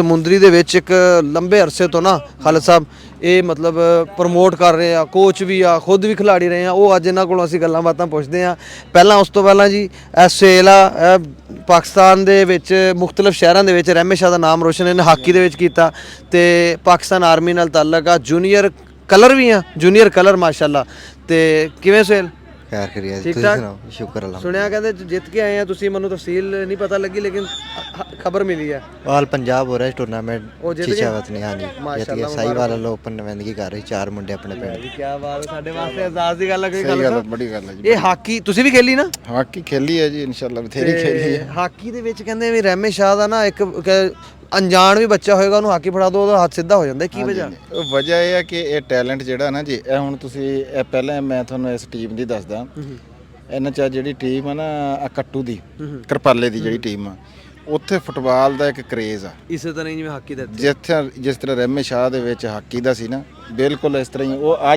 ਸਮੁੰਦਰੀ ਦੇ ਵਿੱਚ ਇੱਕ ਲੰਬੇ ਅਰਸੇ ਤੋਂ ਨਾ ਖਾਲਦ ਸਾਹਿਬ ਇਹ ਮਤਲਬ ਪ੍ਰਮੋਟ ਕਰ ਰਹੇ ਆ, ਕੋਚ ਵੀ ਆ, ਖੁਦ ਵੀ ਖਿਲਾੜੀ ਰਹੇ ਆ। ਉਹ ਅੱਜ ਇਹਨਾਂ ਕੋਲੋਂ ਅਸੀਂ ਗੱਲਾਂ ਬਾਤਾਂ ਪੁੱਛਦੇ ਆ। ਪਹਿਲਾਂ ਉਸ ਤੋਂ ਪਹਿਲਾਂ ਜੀ ਇਹ ਸੇਲ ਆ, ਪਾਕਿਸਤਾਨ ਦੇ ਵਿੱਚ ਮੁxtਲਫ ਸ਼ਹਿਰਾਂ ਦੇ ਵਿੱਚ ਰਹਿਮਤ ਸ਼ਾਹ ਦਾ ਨਾਮ ਰੋਸ਼ਨ ਇਹਨੇ ਹਾਕੀ ਦੇ ਵਿੱਚ ਕੀਤਾ ਤੇ ਪਾਕਿਸਤਾਨ ਆਰਮੀ ਨਾਲ ਤਾਲੁਕ ਆ। ਜੂਨੀਅਰ ਕਲਰ ਵੀ ਆ, ਜੂਨੀਅਰ ਕਲਰ ਮਾਸ਼ਾਅੱਲਾ। ਤੇ ਕਿਵੇਂ ਸੇਲ ਖੈਰ ਕਰੀਏ ਠੀਕ ਤੁਸੀਂ ਠਾਕ? ਸੁਣਾਓ। ਸ਼ੁਕਰ ਅੱਲਾਹ। ਸੁਣਿਆ ਕਹਿੰਦੇ ਜਿੱਤ ਕੇ ਆਏ ਆ ਤੁਸੀਂ, ਮੈਨੂੰ ਤਫਸੀਲ ਨਹੀਂ ਪਤਾ ਲੱਗੀ ਲੇਕਿਨ ਖਬਰ ਮਿਲੀ ਹੈ ਆਲ ਪੰਜਾਬ ਹੋ ਰਿਹਾ ਟੂਰਨਾਮੈਂਟ ਉਹ ਜਿੱਤ ਸ਼ੀਸ਼ਾ ਗਏ? ਵਤਨੀ ਹਾਂਜੀ ਜਿੱਤ ਮਾਸ਼ਾਅੱਲਾ, ਗਿਆ। ਸਾਈਵਾਲ ਵੱਲੋਂ ਓਪਨ ਨਵੰਦਗੀ ਕਰ ਰਹੀ 4 ਮੁੰਡੇ ਆਪਣੇ ਪਿੰਡ ਦੇ। ਕੀ ਬਾਤ ਹੈ, ਸਾਡੇ ਵਾਸਤੇ ਅਜ਼ਾਜ਼ ਦੀ ਗੱਲ ਹੈ ਕੋਈ ਸਹੀ ਗੱਲ ਹੈ, ਗੱਲ। ਬੜੀ ਗੱਲ ਹੈ ਜੀ। ਇਹ ਹਾਕੀ ਤੁਸੀਂ ਵੀ ਖੇਲੀ ਨਾ? ਹਾਕੀ ਖੇਲੀ ਹੈ ਜੀ, ਇਨਸ਼ਾਅੱਲਾ ਬਥੇਰੀ ਖੇਲੀ ਹੈ। ਹਾਕੀ ਦੇ ਵਿੱਚ ਕਹਿੰਦੇ ਵੀ ਰਹਿਮਤ ਸ਼ਾਹ ਦਾ ਨਾ ਇੱਕ ਅਣਜਾਣ ਵੀ ਬੱਚਾ ਹੋਏਗਾ ਉਹਨੂੰ ਹਾਕੀ ਫੜਾ ਦੋ ਉਹਦਾ ਹੱਥ ਸਿੱਧਾ ਹੋ ਜਾਂਦਾ। ਕੀ ਵਜ੍ਹਾ? ਵਜ੍ਹਾ ਇਹ ਹੈ ਕਿ ਇਹ ਟੈਲੈਂਟ ਜਿਹੜਾ ਨਾ ਜੀ, ਇਹ ਹੁਣ ਤੁਸੀਂ ਇਹ ਪਹਿਲਾਂ ਮੈਂ ਤੁਹਾਨੂੰ ਇਸ ਟੀਮ ਦੀ ਦੱਸਦਾ। ਇਹਨਾਂ ਚ ਜਿਹੜੀ ਟੀਮ ਆ ਨਾ ਕੱਟੂ ਦੀ ਕਰਪਾਲੇ ਦੀ ਜਿਹੜੀ ਟੀਮ ਆ, ਉੱਥੇ ਫੁੱਟਬਾਲ ਦਾ ਇੱਕ ਕਰੇਜ਼ ਆ ਇਸੇ ਤਰ੍ਹਾਂ ਜਿਵੇਂ ਹਾਕੀ ਦਾ ਜਿਸ ਤਰ੍ਹਾਂ ਰਹਿਮਤ ਸ਼ਾਹ ਦੇ ਵਿੱਚ ਹਾਕੀ ਦਾ ਸੀ ਨਾ, ਬਿਲਕੁਲ ਇਸ ਤਰ੍ਹਾਂ ਹੀ ਉਹ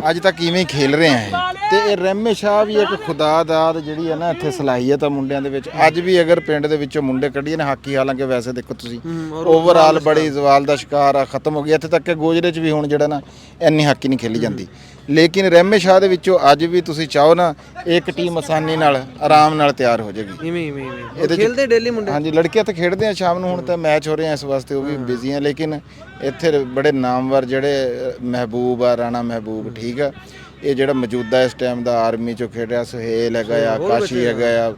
ਅੱਜ ਤੱਕ ਇਵੇਂ ਹੀ ਖੇਲ ਰਹੇ ਆ। ਤੇ ਇਹ ਰਹਿਮਤ ਸ਼ਾਹ ਵੀ ਇੱਕ ਖੁਦਾ ਦਾਦ ਜਿਹੜੀ ਹੈ ਨਾ ਇੱਥੇ ਸਲਾਹੀਅਤ ਆ ਮੁੰਡਿਆਂ ਦੇ ਵਿੱਚ। ਅੱਜ ਵੀ ਅਗਰ ਪਿੰਡ ਦੇ ਵਿੱਚੋਂ ਮੁੰਡੇ ਕੱਢੀਏ ਨਾ ਹਾਕੀ, ਹਾਲਾਂਕਿ ਵੈਸੇ ਦੇਖੋ ਤੁਸੀਂ ਓਵਰਆਲ ਬੜੀ ਜ਼ਵਾਲ ਦਾ ਸ਼ਿਕਾਰ ਆ, ਖਤਮ ਹੋ ਗਿਆ। ਇੱਥੇ ਤੱਕ ਕਿ ਗੋਜਰੇ 'ਚ ਵੀ ਹੁਣ ਜਿਹੜਾ ਨਾ ਇੰਨੀ ਹਾਕੀ ਨਹੀਂ ਖੇਲੀ ਜਾਂਦੀ, ਲੇਕਿਨ ਰਹਿਮਤ ਸ਼ਾਹ ਦੇ ਵਿੱਚੋਂ ਅੱਜ ਵੀ ਤੁਸੀਂ ਚਾਹੋ ਨਾ ਇੱਕ ਟੀਮ ਆਸਾਨੀ ਨਾਲ ਆਰਾਮ ਨਾਲ ਤਿਆਰ ਹੋ ਜਾਏਗੀ। ਇਹਦੇ ਖੇਲਦੇ ਡੇਲੀ ਮੁੰਡੇ? ਹਾਂਜੀ, ਲੜਕੇ ਤਾਂ ਖੇਡਦੇ ਆ ਸ਼ਾਮ ਨੂੰ। ਹੁਣ ਤਾਂ ਮੈਚ ਹੋ ਰਹੇ ਆ, ਇਸ ਵਾਸਤੇ ਉਹ ਵੀ ਬਿਜ਼ੀ ਆ। ਲੇਕਿਨ ਇੱਥੇ ਬੜੇ ਨਾਮਵਰ ਜਿਹੜੇ ਮਹਿਬੂਬ ਆ, ਰਾਣਾ ਮਹਿਬੂਬ, ਠੀਕ ਆ, ਇਹ ਜਿਹੜਾ ਮੌਜੂਦਾ ਇਸ ਟਾਈਮ ਦਾ ਆਰਮੀ ਚੋਂ ਖੇਡ ਰਿਹਾ, ਸੁਹੇਲ ਹੈਗਾ ਆ, ਕਾਸ਼ੀ ਹੈਗਾ ਆ,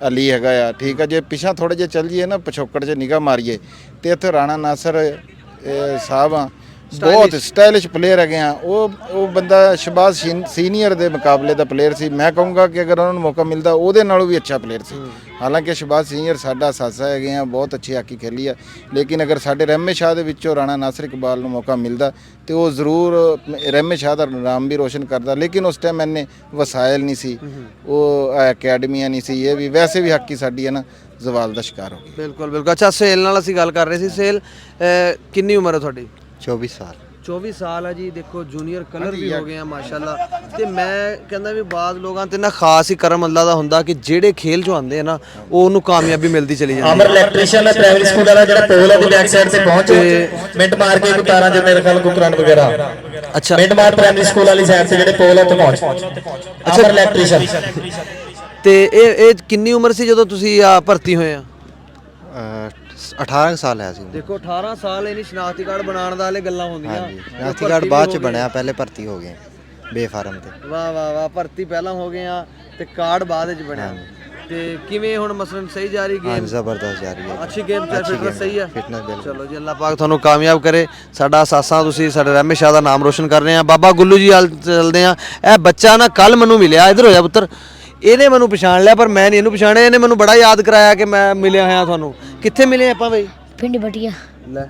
ਅਲੀ ਹੈਗਾ ਆ, ਠੀਕ ਆ। ਜੇ ਪਿਛਾਂ ਥੋੜੇ ਜਿਹੇ ਚੱਲ ਜੀਏ ਨਾ, ਪਿਛੋਕੜ 'ਚ ਨਿਗਾਹ ਮਾਰੀਏ ਤੇ ਇੱਥੇ ਰਾਣਾ ਨਾਸਰ ਸਾਹਿਬ ਆ, ਬਹੁਤ ਸਟਾਈਲਿਸ਼ ਪਲੇਅਰ ਹੈਗੇ ਆ। ਉਹ ਬੰਦਾ ਸ਼ਬਾਜ਼ ਸੀਨੀਅਰ ਦੇ ਮੁਕਾਬਲੇ ਦਾ ਪਲੇਅਰ ਸੀ। ਮੈਂ ਕਹੂੰਗਾ ਕਿ ਅਗਰ ਉਹਨਾਂ ਨੂੰ ਮੌਕਾ ਮਿਲਦਾ ਉਹਦੇ ਨਾਲੋਂ ਵੀ ਅੱਛਾ ਪਲੇਅਰ ਸੀ। ਹਾਲਾਂਕਿ ਸ਼ਬਾਜ਼ ਸੀਨੀਅਰ ਸਾਡਾ ਸਾਥਾ ਹੈਗੇ ਆ, ਬਹੁਤ ਅੱਛੀ ਹਾਕੀ ਖੇਲੀ ਆ। ਲੇਕਿਨ ਅਗਰ ਸਾਡੇ ਰਹਿਮਤ ਸ਼ਾਹ ਦੇ ਵਿੱਚੋਂ ਰਾਣਾ ਨਾਸਰ ਇਕਬਾਲ ਨੂੰ ਮੌਕਾ ਮਿਲਦਾ ਤੇ ਉਹ ਜ਼ਰੂਰ ਰਹਿਮਤ ਸ਼ਾਹ ਦਾ ਨਾਮ ਵੀ ਰੋਸ਼ਨ ਕਰਦਾ। ਲੇਕਿਨ ਉਸ ਟਾਈਮ ਇੰਨੇ ਵਸਾਇਲ ਨਹੀਂ ਸੀ, ਉਹ ਅਕੈਡਮੀਆਂ ਨਹੀਂ ਸੀ। ਇਹ ਵੀ ਵੈਸੇ ਵੀ ਹਾਕੀ ਸਾਡੀ ਹੈ ਨਾ ਜ਼ਵਾਲ ਦਾ ਸ਼ਿਕਾਰ ਹੋ ਗਈ। ਬਿਲਕੁਲ ਬਿਲਕੁਲ। ਅੱਛਾ, ਸੇਲ ਨਾਲ ਅਸੀਂ ਗੱਲ ਕਰ ਰਹੇ ਸੀ। ਸੇਲ ਕਿੰਨੀ ਉਮਰ ਹੈ ਤੁਹਾਡੀ? 24 ਸਾਲ। 24 ਸਾਲ ਹੈ ਜੀ। ਦੇਖੋ ਜੂਨੀਅਰ ਕਲਰ ਵੀ ਹੋ ਗਏ ਆ ਮਾਸ਼ਾਅੱਲਾ। ਤੇ ਮੈਂ ਕਹਿੰਦਾ ਵੀ ਬਾਜ਼ ਲੋਕਾਂ ਤੇ ਨਾ ਖਾਸ ਹੀ ਕਰਮ ਅੱਲਾ ਦਾ ਹੁੰਦਾ ਕਿ ਜਿਹੜੇ ਖੇਲ ਚ ਆਉਂਦੇ ਆ ਨਾ ਉਹ ਉਹਨੂੰ ਕਾਮਯਾਬੀ ਮਿਲਦੀ ਚਲੀ ਜਾਂਦੀ ਹੈ। ਅਮਰ ਇਲੈਕਟ੍ਰੀਸ਼ੀਅਨ ਹੈ ਪ੍ਰਾਇਮਰੀ ਸਕੂਲ ਵਾਲਾ, ਜਿਹੜਾ ਪੋਲ ਹੈ ਦੀ ਬੈਕ ਸਾਈਡ ਤੇ ਪਹੁੰਚ ਮਿੰਟ ਮਾਰ ਕੇ ਉਤਾਰਾਂ ਚ ਮੇਰੇ ਖਿਆਲ ਕੁਕਰਨ ਵਗੈਰਾ। ਅੱਛਾ, ਮਿੰਟ ਮਾਰ ਪ੍ਰਾਇਮਰੀ ਸਕੂਲ ਵਾਲੀ ਸਾਈਡ ਤੇ ਜਿਹੜੇ ਪੋਲ ਹੈ ਉੱਥੇ ਪਹੁੰਚ। ਅਮਰ ਇਲੈਕਟ੍ਰੀਸ਼ੀਅਨ। ਤੇ ਇਹ ਕਿੰਨੀ ਉਮਰ ਸੀ ਜਦੋਂ ਤੁਸੀਂ ਭਰਤੀ ਹੋਏ ਆ? 18 ਸਾਲ ਹੈ ਸੀ। ਦੇਖੋ 18 ਸਾਲ ਇਹਨੀ ਸ਼ਨਾਖਤੀ ਕਾਰਡ ਬਣਾਉਣ ਦਾ ਹਲੇ ਗੱਲਾਂ ਹੁੰਦੀਆਂ। ਹਾਂਜੀ, ਸ਼ਨਾਖਤੀ ਕਾਰਡ ਬਾਅਦ ਚ ਬਣਿਆ, ਪਹਿਲੇ ਭਰਤੀ ਹੋ ਗਏ ਬੇਫਾਰਮ ਤੇ। ਵਾਹ ਵਾਹ ਵਾਹ, ਭਰਤੀ ਪਹਿਲਾਂ ਹੋ ਗਏ ਆ ਤੇ ਕਾਰਡ ਬਾਅਦ ਵਿੱਚ ਬਣਿਆ। ਤੇ ਕਿਵੇਂ ਹੁਣ ਮਸਲਨ ਸਹੀ ਜਾ ਰਹੀ ਗੇਮ? ਜ਼ਬਰਦਸਤ ਜਾ ਰਹੀ ਹੈ। ਅੱਛੀ ਗੇਮ ਚੱਲ, ਫਿਟਨੈਸ ਸਹੀ ਹੈ? ਫਿਟਨੈਸ ਬਿਲਕੁਲ। ਚਲੋ ਜੀ, ਅੱਲਾਹ ਪਾਕ ਤੁਹਾਨੂੰ ਕਾਮਯਾਬ ਕਰੇ। ਸਾਡਾ ਸਾਸਾਂ ਤੁਸੀਂ ਸਾਡੇ ਰਹਿਮਤ ਸ਼ਾਹ ਦਾ ਨਾਮ ਰੋਸ਼ਨ ਕਰ ਰਹੇ ਆ। ਬਾਬਾ ਗੁੱਲੂ ਜੀ ਹਾਲ ਚੱਲਦੇ ਆ। ਇਹ ਬੱਚਾ ਨਾ ਕੱਲ ਮੈਨੂੰ ਮਿਲਿਆ, ਇੱਧਰ ਹੋ ਜਾ ਪੁੱਤਰ। ਇਹਨੇ ਮੈਨੂੰ ਪਛਾਣ ਲਿਆ ਪਰ ਮੈਂ ਨਹੀਂ ਇਹਨੂੰ ਪਛਾਣਿਆ। ਇਹਨੇ ਮੈਨੂੰ ਬੜਾ ਯਾਦ ਕਰਾਇਆ ਕਿ ਮੈਂ ਮਿਲਿਆ ਹੋਇਆ ਤੁਹਾਨੂੰ। ਕਿੱਥੇ ਮਿਲੇ ਆਪਾਂ ਬਈ? ਪਿੰਡ ਬਟੀਆ। ਲੈ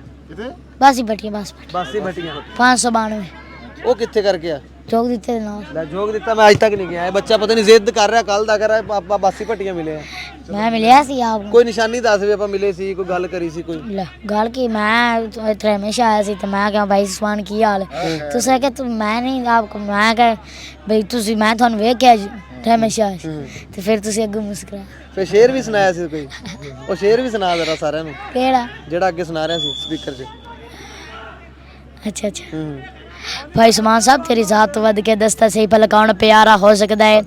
ਬਾਸੀ ਬਟੀਆ ਬਾਸੀ ਭਟੀਆਂ। 592 ਉਹ ਕਿੱਥੇ ਕਰਕੇ ਆ? ਚੌਕ ਦਿੱਤੇ ਦੇ ਨਾਲ। ਲੈ ਜੋਗ ਦਿੱਤਾ, ਮੈਂ ਅੱਜ ਤੱਕ ਨਹੀਂ ਗਿਆ। ਇਹ ਬੱਚਾ ਪਤਾ ਨਹੀਂ ਜ਼ਿੱਦ ਕਰ ਰਿਹਾ, ਕੱਲ ਦਾ ਕਰ ਰਿਹਾ ਆਪਾਂ ਬਾਸੀ ਭਟੀਆਂ ਮਿਲੇ ਆ। ਮੈਂ ਮਿਲਿਆ ਸੀ ਆਪ ਨੂੰ। ਕੋਈ ਨਿਸ਼ਾਨੀ ਦੱਸ ਵੀ ਆਪਾਂ ਮਿਲੇ ਸੀ, ਕੋਈ ਗੱਲ ਕਰੀ ਸੀ ਕੋਈ? ਲੈ ਗੱਲ ਕੀ, ਮੈਂ ਇੱਥੇ ਹਮੇਸ਼ਾ ਆਇਆ ਸੀ ਤੇ ਮੈਂ ਕਿਹਾ ਭਾਈ ਸੁਭਾਨ ਕੀ ਹਾਲ ਹੈ? ਤੁਸੀਂ ਕਿ ਤੂੰ ਮੈਂ ਨਹੀਂ ਆਪ ਮੈਂ ਕਿਹਾ ਬਈ ਤੁਸੀਂ ਮੈਂ ਤੁਹਾਨੂੰ ਵੇਖਿਆ ਹਮੇਸ਼ਾ ਤੇ ਫਿਰ ਤੁਸੀਂ ਅੱਗੇ ਮੁਸਕਰਾ। ਫਿਰ ਸ਼ੇਰ ਵੀ ਸੁਣਾਇਆ ਸੀ ਕੋਈ? ਉਹ ਸ਼ੇਰ ਵੀ ਸੁਣਾ ਜ਼ਰਾ ਸਾਰਿਆਂ ਨੂੰ, ਕਿਹੜਾ ਜਿਹੜਾ ਅੱਗੇ ਸੁਣਾ ਰਿਹਾ ਸੀ ਸਪੀਕਰ 'ਚ। ਅੱਛਾ ਅੱਛਾ। ਭਾਈ ਸੁਭਾਨ ਸਾਹਿਬ ਤੇਰੀ ਜ਼ਾਤ ਤੋਂ ਵੱਧ ਕੇ ਦਸਤਾ ਸਹੀ ਭਲਾ ਕੌਣ ਪਿਆਰਾ ਹੋ ਸਕਦਾ ਹੈ?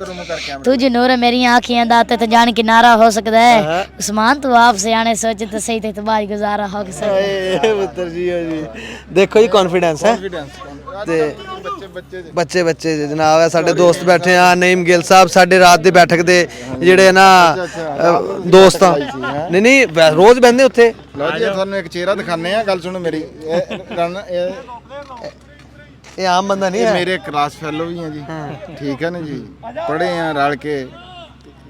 ਤੁਝ ਨੂਰ ਮੇਰੀਆਂ ਅੱਖੀਆਂ ਦਾ ਤੇ ਜਾਣ ਕਿਨਾਰਾ ਹੋ ਸਕਦਾ ਹੈ। ਉਸਮਾਨ ਤੂੰ ਆਪ ਸਿਆਣੇ ਸੋਚ ਤੇ ਸਹੀ ਤੇ ਤਬਾਈ ਗੁਜ਼ਾਰਾ ਹੋ ਸਕਦਾ ਹੈ। ਪੁੱਤਰ ਜੀ ਦੇਖੋ ਜੀ ਕੌਨਫੀਡੈਂਸ ਹੈ। ਤੇ ਬੱਚੇ ਜਨਾਬ ਹੈ ਸਾਡੇ ਦੋਸਤ ਬੈਠੇ ਆ। ਨਈਮ ਗਿੱਲ ਸਾਹਿਬ ਸਾਡੇ ਰਾਤ ਦੀ ਬੈਠਕ ਦੇ ਜਿਹੜੇ ਨਾ ਦੋਸਤ ਆ। ਨਹੀਂ ਰੋਜ਼ ਬਹਿੰਦੇ ਉੱਥੇ। ਲਓ ਜੀ, ਤੁਹਾਨੂੰ ਇੱਕ ਚਿਹਰਾ ਦਿਖਾਣੇ ਆ। ਗੱਲ ਸੁਣੋ ਮੇਰੀ। ਇਹ ਆਮ ਬੰਦਾ ਨਹੀਂ ਹੈ। ਮੇਰੇ ਕਲਾਸ ਫੈਲੋ ਵੀ ਆ ਜੀ, ਠੀਕ ਹੈ ਨਾ ਜੀ। ਪੜ੍ਹੇ ਆ ਰਲ ਕੇ,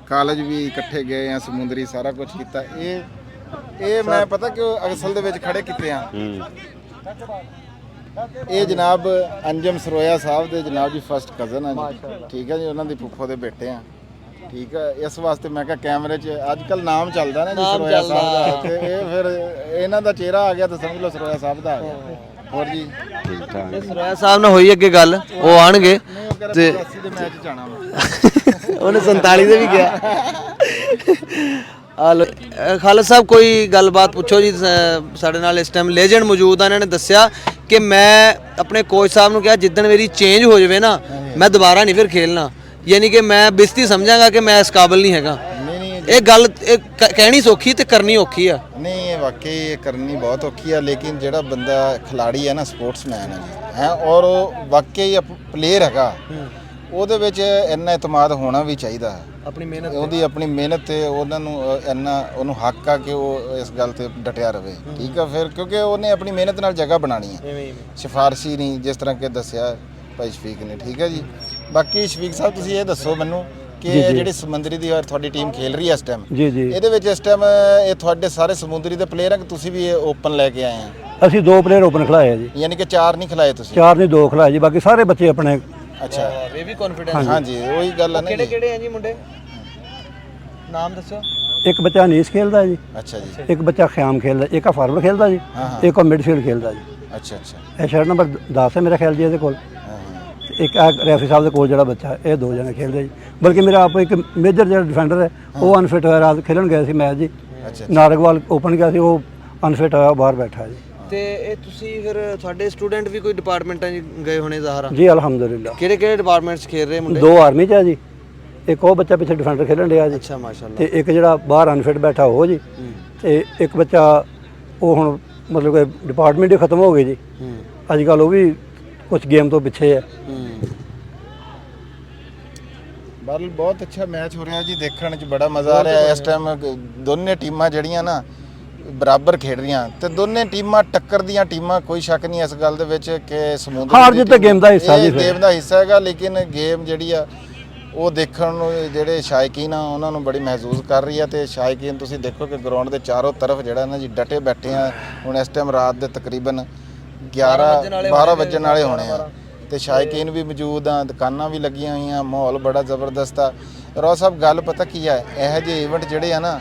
ਕਾਲਜ ਵੀ ਇਕੱਠੇ ਗਏ ਆ, ਸਮੁੰਦਰੀ ਸਾਰਾ ਕੁਝ ਕੀਤਾ। ਇਹ ਮੈਂ ਪਤਾ ਕਿ ਅਸਲ ਦੇ ਵਿੱਚ ਖੜੇ ਕੀਤੇ ਆ। ਇਹ ਜਨਾਬ ਅੰਜਮ ਸਰੋਇਆ ਸਾਹਿਬ ਦੇ ਜਨਾਬ ਜੀ ਫਸਟ ਕਜ਼ਨ ਆ ਜੀ, ਠੀਕ ਹੈ ਜੀ। ਉਹਨਾਂ ਦੀ ਫੁੱਫੋ ਦੇ ਬੇਟੇ ਆ, ਠੀਕ ਹੈ। ਇਸ ਵਾਸਤੇ ਮੈਂ ਕਿਹਾ ਕੈਮਰੇ 'ਚ ਅੱਜ ਕੱਲ ਨਾਮ ਚੱਲਦਾ ਨਾ ਜੀ ਸਰੋਇਆ ਸਾਹਿਬ ਦਾ, ਤੇ ਇਹ ਫਿਰ ਇਹਨਾਂ ਦਾ ਚਿਹਰਾ ਆ ਗਿਆ ਤਾਂ ਸਮਝ ਲਓ ਸਰੋਇਆ ਸਾਹਿਬ ਦਾ ਆ ਗਿਆ। ਹੋਰ ਜੀ ਠੀਕ ਠਾਕ। ਸਰੋਇਆ ਸਾਹਿਬ ਨਾਲ ਹੋਈ ਅੱਗੇ ਗੱਲ, ਉਹ ਆਣਗੇ ਤੇ 80 ਦੇ ਮੈਚ 'ਚ ਆਣਾ ਵਾ। ਉਹਨੇ 47 ਦੇ ਵੀ ਗਿਆ। ਖਾਲਦ ਸਾਹਿਬ ਕੋਈ ਗੱਲਬਾਤ ਪੁੱਛੋ ਜੀ। ਸਾਡੇ ਨਾਲ ਇਸ ਟਾਈਮ ਲੈਜੈਂਡ ਮੌਜੂਦ ਆ, ਇਹਨਾਂ ਨੇ ਦੱਸਿਆ ਕਿ ਮੈਂ ਆਪਣੇ ਕੋਚ ਸਾਹਿਬ ਨੂੰ ਕਿਹਾ ਜਿੱਦਣ ਮੇਰੀ ਚੇਂਜ ਹੋ ਜਾਵੇ ਨਾ ਮੈਂ ਦੁਬਾਰਾ ਨਹੀਂ ਫਿਰ ਖੇਲਣਾ, ਯਾਨੀ ਕਿ ਮੈਂ ਬਿਸਤੀ ਸਮਝਾਂਗਾ ਕਿ ਮੈਂ ਇਸ ਕਾਬਿਲ ਨਹੀਂ ਹੈਗਾ। ਇਹ ਗੱਲ ਕਹਿਣੀ ਸੌਖੀ ਤੇ ਕਰਨੀ ਔਖੀ ਆ। ਨਹੀਂ, ਇਹ ਵਾਕਈ ਇਹ ਕਰਨੀ ਬਹੁਤ ਔਖੀ ਆ, ਲੇਕਿਨ ਜਿਹੜਾ ਬੰਦਾ ਖਿਲਾੜੀ ਹੈ ਨਾ, ਸਪੋਰਟਸਮੈਨ ਹੈ ਜੀ ਹੈ, ਔਰ ਉਹ ਵਾਕਈ ਪਲੇਅਰ ਹੈਗਾ, ਉਹਦੇ ਵਿੱਚ ਇੰਨਾ ਇਤਮਾਦ ਹੋਣਾ ਵੀ ਚਾਹੀਦਾ ਹੈ। ਆਪਣੀ ਮਿਹਨਤ ਉਹਦੀ ਆਪਣੀ ਮਿਹਨਤ ਤੇ ਉਹਨਾਂ ਨੂੰ ਇੰਨਾ ਉਹਨੂੰ ਹੱਕ ਆ ਕਿ ਉਹ ਇਸ ਗੱਲ ਤੇ ਡਟਿਆ ਰਵੇ, ਠੀਕ ਆ ਫਿਰ, ਕਿਉਂਕਿ ਉਹਨੇ ਆਪਣੀ ਮਿਹਨਤ ਨਾਲ ਜਗ੍ਹਾ ਬਣਾਣੀ ਹੈ, ਸਿਫਾਰਸ਼ੀ ਨਹੀਂ, ਜਿਸ ਤਰ੍ਹਾਂ ਕਿ ਦੱਸਿਆ ਭਾਈ ਸ਼ਫੀਕ ਨੇ, ਠੀਕ ਹੈ ਜੀ। ਬਾਕੀ ਸ਼ਫੀਕ ਸਾਹਿਬ ਤੁਸੀਂ ਇਹ ਦੱਸੋ ਮੈਨੂੰ ਕਿ ਜਿਹੜੀ ਸਮੁੰਦਰੀ ਦੀ ਤੁਹਾਡੀ ਟੀਮ ਖੇਲ ਰਹੀ ਹੈ ਇਸ ਟਾਈਮ, ਇਹਦੇ ਵਿੱਚ ਇਸ ਟਾਈਮ ਇਹ ਤੁਹਾਡੇ ਸਾਰੇ ਸਮੁੰਦਰੀ ਦੇ ਪਲੇਅਰ ਆ ਕਿ ਤੁਸੀਂ ਵੀ ਓਪਨ ਲੈ ਕੇ ਆਏ ਆ? ਅਸੀਂ 2 ਪਲੇਅਰ ਓਪਨ ਖਿਲਾਏ ਆ ਜੀ। ਯਾਨੀ ਕਿ 4 ਨਹੀਂ ਖਿਲਾਏ ਤੁਸੀਂ? 4 ਨਹੀਂ 2 ਖਿਲਾਏ ਜੀ, ਬਾਕੀ ਸਾਰੇ ਬੱਚੇ ਆਪਣੇ। ਅੱਛਾ, ਇਹ ਵੀ ਕੌਨਫੀਡੈਂਸ। ਹਾਂਜੀ, ਉਹੀ ਗੱਲ ਹੈ ਨਾ। ਕਿਹੜੇ ਆ ਜੀ ਮੁੰਡੇ, ਨਾਮ ਦੱਸੋ। ਇੱਕ ਬੱਚਾ ਨੀਸ ਖੇਲਦਾ ਜੀ। ਅੱਛਾ ਜੀ। ਇੱਕ ਬੱਚਾ ਖਿਆਮ ਖੇਲਦਾ, ਇੱਕ ਆ ਫਾਰਵਰਡ ਖੇਲਦਾ ਜੀ, ਇੱਕ ਆ ਮਿਡਫੀਲਡ ਖੇਲਦਾ ਜੀ। ਅੱਛਾ ਅੱਛਾ। ਇਹ ਸ਼ਰਟ ਨੰਬਰ 10 ਹੈ ਮੇਰਾ ਖਿਆਲ ਜੀ ਇਹਦੇ ਕੋਲ। ਇੱਕ ਆ ਰੈਫਰੀ ਸਾਹਿਬ ਦੇ ਕੋਲ ਜਿਹੜਾ ਬੱਚਾ, ਇਹ 2 ਜਣੇ ਖੇਲਦੇ ਜੀ। ਬਲਕਿ ਮੇਰਾ ਆਪ ਇੱਕ ਮੇਜਰ ਜਿਹੜਾ ਡਿਫੈਂਡਰ ਹੈ ਉਹ ਅਨਫਿਟ ਹੋਇਆ, ਰਾਤ ਖੇਲਣ ਗਿਆ ਸੀ ਮੈਚ ਜੀ, ਨਾਰਗਵਾਲ ਓਪਨ ਗਿਆ ਸੀ, ਉਹ ਅਨਫਿਟ ਹੋਇਆ, ਬਾਹਰ ਬੈਠਾ ਜੀ। ਤੇ ਇਹ ਤੁਸੀਂ ਫਿਰ ਸਾਡੇ ਸਟੂਡੈਂਟ ਵੀ ਕੋਈ ਡਿਪਾਰਟਮੈਂਟਾਂ 'ਚ ਗਏ ਹੋਣੇ ਜ਼ਾਹਰਾ? ਜੀ ਅਲਹਮਦੁਲਿਲਾ। ਕਿਹੜੇ ਡਿਪਾਰਟਮੈਂਟਸ ਖੇਲ ਰਹੇ ਮੁੰਡੇ? 2 ਆਰਮੀ 'ਚ ਆ ਜੀ, ਇੱਕ ਉਹ ਬੱਚਾ ਪਿੱਛੇ ਡਿਫੈਂਡਰ ਖੇਲਣ ਡਿਆ ਜੀ। ਅੱਛਾ, ਮਾਸ਼ਾਅੱਲਾ। ਤੇ ਇੱਕ ਜਿਹੜਾ ਬਾਹਰ ਅਨਫਿਟ ਬੈਠਾ ਉਹ ਜੀ, ਤੇ ਇੱਕ ਬੱਚਾ ਉਹ ਹੁਣ ਮਤਲਬ ਕਿ ਡਿਪਾਰਟਮੈਂਟ ਹੀ ਖਤਮ ਹੋ ਗਈ ਜੀ ਅੱਜ ਕੱਲ੍ਹ, ਉਹ ਵੀ ਕੁਝ ਗੇਮ ਤੋਂ ਪਿੱਛੇ ਹੈ। ਬਹੁਤ ਅੱਛਾ ਮੈਚ ਹੋ ਰਿਹਾ ਜੀ, ਦੇਖਣ 'ਚ ਬੜਾ ਮਜ਼ਾ ਆ ਰਿਹਾ ਇਸ ਟਾਈਮ। ਦੋਨੇ ਟੀਮਾਂ ਜਿਹੜੀਆਂ ਨਾ ਬਰਾਬਰ ਖੇਡ ਰਹੀਆਂ, ਤੇ ਦੋਨੇ ਟੀਮਾਂ ਟੱਕਰ ਦੀਆਂ ਟੀਮਾਂ, ਕੋਈ ਸ਼ੱਕ ਨਹੀਂ ਇਸ ਗੱਲ ਦੇ ਵਿੱਚ ਕਿ ਸਮੁੰਦਰ ਹਾਰ ਜਿੱਤ ਗੇਮ ਦਾ ਹਿੱਸਾ ਜੀ, ਗੇਮ ਦਾ ਹਿੱਸਾ ਹੈਗਾ, ਲੇਕਿਨ ਗੇਮ ਜਿਹੜੀ ਆ ਉਹ ਦੇਖਣ ਨੂੰ ਜਿਹੜੇ ਸ਼ਾਇਕੀਨ ਆ ਉਹਨਾਂ ਨੂੰ ਬੜੀ ਮਹਿਸੂਸ ਕਰ ਰਹੀ ਆ। ਤੇ ਸ਼ਾਇਕੀਨ ਤੁਸੀਂ ਦੇਖੋ ਕਿ ਗਰਾਊਂਡ ਦੇ ਚਾਰੋਂ ਤਰਫ ਜਿਹੜਾ ਨਾ ਜੀ ਡਟੇ ਬੈਠੇ ਆ। ਹੁਣ ਇਸ ਟਾਈਮ ਰਾਤ ਦੇ ਤਕਰੀਬਨ 11-12 ਵੱਜਣ ਵਾਲੇ ਹੋਣੇ ਆ, ਤੇ ਸ਼ਾਇਕੀਨ ਵੀ ਮੌਜੂਦ ਆ, ਦੁਕਾਨਾਂ ਵੀ ਲੱਗੀਆਂ ਹੋਈਆਂ, ਮਾਹੌਲ ਬੜਾ ਜ਼ਬਰਦਸਤ ਆ। ਰੌ ਸਾਹਿਬ ਗੱਲ ਪਤਾ ਕੀ ਆ, ਇਹੋ ਜਿਹੇ ਇਵੈਂਟ ਜਿਹੜੇ ਆ ਨਾ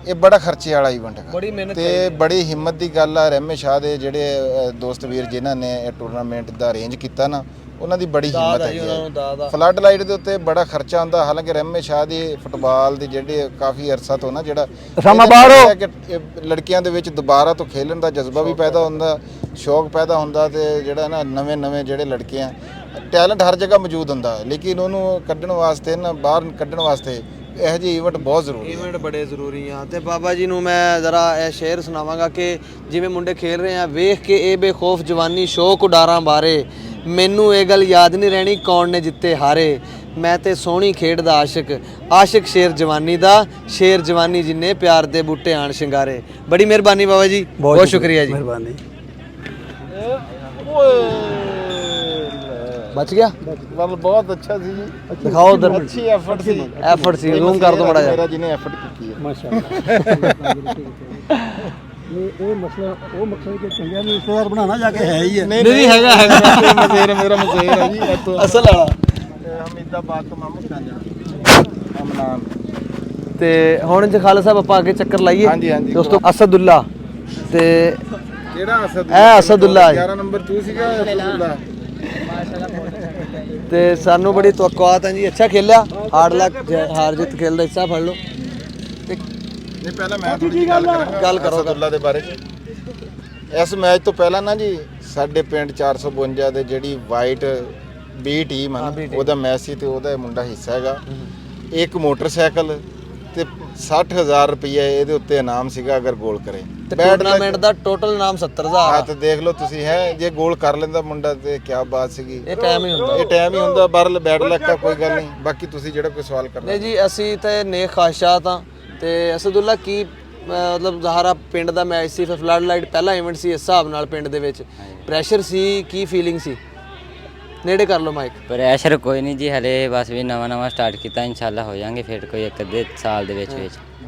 ਇਹ ਬੜਾ ਖਰਚੇ ਵਾਲਾ ਇਵੈਂਟ ਹੈ ਤੇ ਬੜੀ ਹਿੰਮਤ ਦੀ ਗੱਲ ਆ। ਰਹਿਮੇ ਸ਼ਾਹ ਦੇ ਜਿਹੜੇ ਦੋਸਤ ਵੀਰ ਜਿਨ੍ਹਾਂ ਨੇ ਇਹ ਟੂਰਨਾਮੈਂਟ ਦਾ ਅਰੇਂਜ ਕੀਤਾ ਨਾ, ਉਹਨਾਂ ਦੀ ਬੜੀ ਹਿੰਮਤ ਹੈ। ਫਲੱਡ ਲਾਈਟ ਦੇ ਉੱਤੇ ਬੜਾ ਖਰਚਾ ਹੁੰਦਾ, ਹਾਲਾਂਕਿ ਰਹਿਮੇ ਸ਼ਾਹ ਦੀ ਫੁੱਟਬਾਲ ਦੀ ਜਿਹੜੇ ਕਾਫੀ ਅਰਸਾ ਤੋਂ ਨਾ ਜਿਹੜਾ ਲੜਕੀਆਂ ਦੇ ਵਿੱਚ ਦੁਬਾਰਾ ਤੋਂ ਖੇਲਣ ਦਾ ਜਜ਼ਬਾ ਵੀ ਪੈਦਾ ਹੁੰਦਾ, ਸ਼ੌਕ ਪੈਦਾ ਹੁੰਦਾ, ਤੇ ਜਿਹੜਾ ਨਾ ਨਵੇਂ ਜਿਹੜੇ ਲੜਕੇ ਆ, ਟੈਲੈਂਟ ਹਰ ਜਗ੍ਹਾ ਮੌਜੂਦ ਹੁੰਦਾ, ਲੇਕਿਨ ਉਹਨੂੰ ਕੱਢਣ ਵਾਸਤੇ ਨਾ, ਬਾਹਰ ਕੱਢਣ ਵਾਸਤੇ ਇਹੋ ਜਿਹੇ ਇਵੈਂਟ ਬਹੁਤ ਜ਼ਰੂਰੀ, ਇਵੈਂਟ ਬੜੇ ਜ਼ਰੂਰੀ ਆ। ਤੇ ਬਾਬਾ ਜੀ ਨੂੰ ਮੈਂ ਜ਼ਰਾ ਇਹ ਸ਼ੇਰ ਸੁਣਾਵਾਂਗਾ ਕਿ ਜਿਵੇਂ ਮੁੰਡੇ ਖੇਲ ਰਹੇ ਆ, ਵੇਖ ਕੇ ਇਹ ਬੇਖੌਫ ਜਵਾਨੀ ਸ਼ੌਕ ਉਡਾਰਾਂ ਬਾਰੇ, ਮੈਨੂੰ ਇਹ ਗੱਲ ਯਾਦ ਨਹੀਂ ਰਹਿਣੀ ਕੌਣ ਨੇ ਜਿੱਤੇ ਹਾਰੇ, ਮੈਂ ਤੇ ਸੋਹਣੀ ਖੇਡ ਦਾ ਆਸ਼ਿਕ ਸ਼ੇਰ ਜਵਾਨੀ ਦਾ, ਸ਼ੇਰ ਜਵਾਨੀ ਜਿੰਨੇ ਪਿਆਰ ਦੇ ਬੂਟੇ ਆਣ ਸ਼ਿੰਗਾਰੇ। ਬੜੀ ਮਿਹਰਬਾਨੀ ਬਾਬਾ ਜੀ, ਬਹੁਤ ਸ਼ੁਕਰੀਆ ਜੀ, ਮਿਹਰਬਾਨੀ। ਬਚ ਗਿਆ ਵੱਲ ਬਹੁਤ ਅੱਛਾ ਸੀ ਜੀ, ਦਿਖਾਓ ਉਧਰ, ਅੱਛੀ ਐਫਰਟ ਸੀ, ਜ਼ੂਮ ਕਰ ਦੋ ਬੜਾ ਜਿਹਾ, ਮੇਰਾ ਜਿਹਨੇ ਐਫਰਟ ਕੀਤੀ ਹੈ ਮਾਸ਼ਾਅੱਲਾ। ਇਹ ਮਸਲਾ ਉਹ ਮਕਸਦ ਕਿ ਚੰਗਾ ਨੂੰ ਰਿਸ਼ਤੇਦਾਰ ਬਣਾਉਣਾ ਜਾ ਕੇ ਹੈ ਹੀ ਹੈ। ਨਹੀਂ ਹੈਗਾ ਮੇਰਾ ਮਜ਼ੇਰ ਹੈ ਜੀ, ਅਸਲ ਵਾਲਾ ਹਮੀਦਾਬਾਦ ਤੋਂ ਮਾਮੂ ਖਾਨ ਅਮਨਾਨ। ਤੇ ਹੁਣ ਜਖਾਲਾ ਸਾਹਿਬ ਆਪਾਂ ਅੱਗੇ ਚੱਕਰ ਲਾਈਏ। ਹਾਂਜੀ ਹਾਂਜੀ ਦੋਸਤੋ ਅਸਦੁੱਲਾ, ਤੇ ਕਿਹੜਾ ਅਸਦ? ਇਹ ਅਸਦੁੱਲਾ 11 ਨੰਬਰ ਤੂੰ ਸੀਗਾ ਅਸਦੁੱਲਾ। ਤੇ ਸਾਨੂੰ ਬੜੀ ਤਵੱਕੁਆਤ ਹੈ ਜੀ, ਅੱਛਾ ਖੇਲਿਆ, ਹਾਰਡ ਲੱਕ, ਹਾਰ ਜਿੱਤ ਖੇਲਦਾ ਹਿੱਸਾ ਫੜ ਲਓ। ਤੇ ਨਹੀਂ ਪਹਿਲਾਂ ਮੈਂ ਥੋੜੀ ਜਿਹੀ ਗੱਲ ਕਰੋ ਅਸਦੁੱਲਾ ਦੇ ਬਾਰੇ। ਇਸ ਮੈਚ ਤੋਂ ਪਹਿਲਾਂ ਨਾ ਜੀ ਸਾਡੇ ਪਿੰਡ 452 ਦੇ ਜਿਹੜੀ ਵਾਈਟ ਬੀ ਟੀਮ ਆ ਨਾ, ਉਹਦਾ ਮੈਚ ਸੀ, ਤੇ ਉਹਦਾ ਮੁੰਡਾ ਹਿੱਸਾ ਹੈਗਾ। ਇੱਕ ਮੋਟਰਸਾਈਕਲ ਤੇ 60,000 ਰੁਪਏ ਇਹਦੇ ਉੱਤੇ ਇਨਾਮ ਸੀਗਾ ਅਗਰ ਗੋਲ ਕਰੇ। ਟੂਰਨਾਮੈਂਟ ਦਾ ਟੋਟਲ ਇਨਾਮ 70,000 ਆ। ਤੇ ਦੇਖ ਲਓ ਤੁਸੀਂ, ਹੈ ਜੇ ਗੋਲ ਕਰ ਲੈਂਦਾ ਮੁੰਡਾ ਤੇ ਕੀ ਬਾਤ ਸੀਗੀ। ਇਹ ਟਾਈਮ ਹੀ ਹੁੰਦਾ, ਇਹ ਟਾਈਮ ਹੀ ਹੁੰਦਾ। ਬਰਲ ਬੈਡ ਲੱਕਾ ਕੋਈ ਗੱਲ ਨਹੀਂ। ਬਾਕੀ ਤੁਸੀਂ ਜਿਹੜਾ ਕੋਈ ਸਵਾਲ ਕਰਨਾ। ਨਹੀਂ ਜੀ, ਅਸੀਂ ਤੇ ਨੇਕ ਖਾਸ਼ਾ ਤਾਂ। ਤੇ ਅਸਦੁੱਲਾ ਕੀ ਮਤਲਬ ਜ਼ਾਹਰਾ ਪਿੰਡ ਦਾ ਮੈਚ ਸੀ, ਫਿਰ ਫਲੱਡ ਲਾਈਟ ਪਹਿਲਾ ਇਵੈਂਟ ਸੀ, ਇਸ ਹਿਸਾਬ ਨਾਲ ਪਿੰਡ ਦੇ ਵਿੱਚ ਪ੍ਰੈਸ਼ਰ ਸੀ, ਕੀ ਫੀਲਿੰਗ ਸੀ? ਨੇੜੇ ਕਰ ਲਓ ਮਾਈਕ। ਪ੍ਰੈਸ਼ਰ ਕੋਈ ਨਹੀਂ ਜੀ, ਹਲੇ ਬਸ ਵੀ ਨਵਾਂ ਸਟਾਰਟ ਕੀਤਾ, ਇਨਸ਼ਾਅੱਲਾ ਹੋ ਜਾਾਂਗੇ ਫਿਰ ਕੋਈ ਇੱਕ ਅੱਧੇ ਸਾਲ ਦੇ ਵਿੱਚ।